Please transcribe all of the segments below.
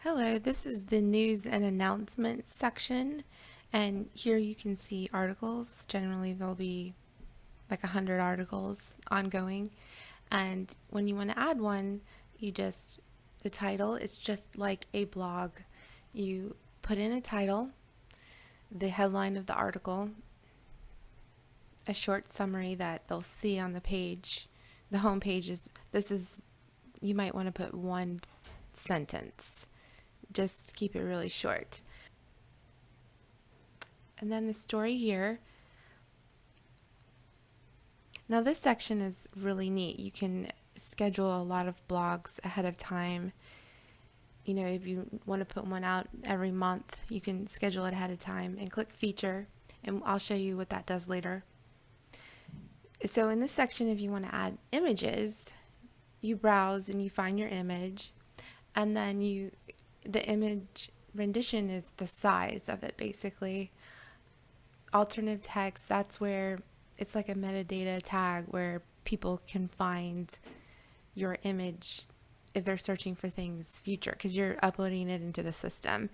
Hello, this is the news and announcements section, and here you can see articles. Generally, there'll be like 100 articles ongoing, and when you want to add one, the title is just like a blog. You put in a title, the headline of the article, a short summary that they'll see on the page. The home page you might want to put one sentence. Just keep it really short. And then the story here. Now this section is really neat. You can schedule a lot of blogs ahead of time. You know, if you want to put one out every month, you can schedule it ahead of time and click feature, and I'll show you what that does later. So in this section, if you want to add images, you browse and you find your image, and then the image rendition is the size of it, basically. Alternative text, that's where it's like a metadata tag where people can find your image if they're searching for things future, because you're uploading it into the system.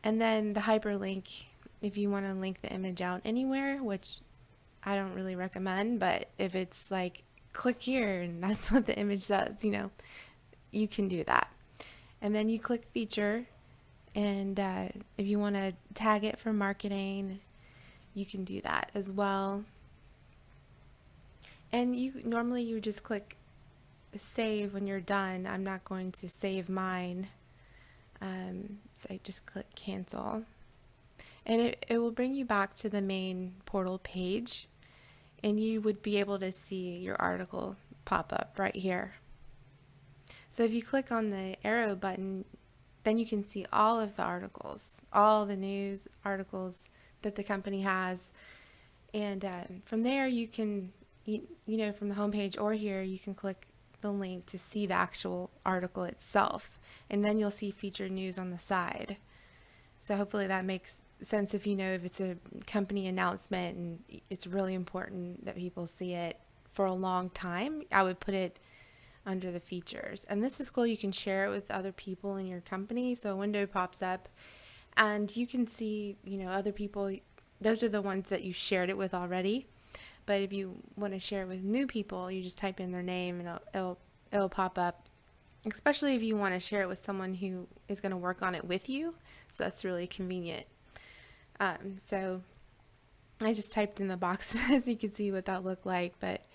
And then the hyperlink, if you want to link the image out anywhere, which I don't really recommend, but if it's like click here and that's what the image says, you can do that. And then you click feature, and if you want to tag it for marketing, you can do that as well. And normally you just click save when you're done. I'm not going to save mine, so I just click cancel. And it will bring you back to the main portal page, and you would be able to see your article pop up right here. So if you click on the arrow button, then you can see all of the articles, all the news articles that the company has. And from there you can, from the homepage or here, you can click the link to see the actual article itself. And then you'll see featured news on the side. So hopefully that makes sense if it's a company announcement and it's really important that people see it for a long time. I would put it under the features. And this is cool. You can share it with other people in your company. So a window pops up and you can see, other people. Those are the ones that you shared it with already. But if you want to share it with new people, you just type in their name and it'll pop up, especially if you want to share it with someone who is going to work on it with you. So that's really convenient. So I just typed in the boxes. You can see what that looked like. But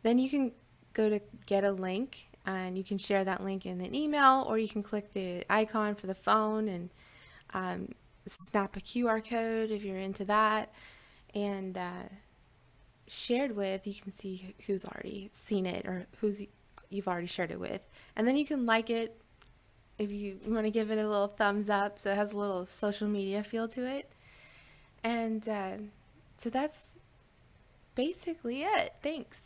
then you can go to get a link, and you can share that link in an email, or you can click the icon for the phone and snap a QR code if you're into that, and shared with, you can see who's already seen it or you've already shared it with. And then you can like it if you want to give it a little thumbs up, so it has a little social media feel to it. And so that's basically it. Thanks.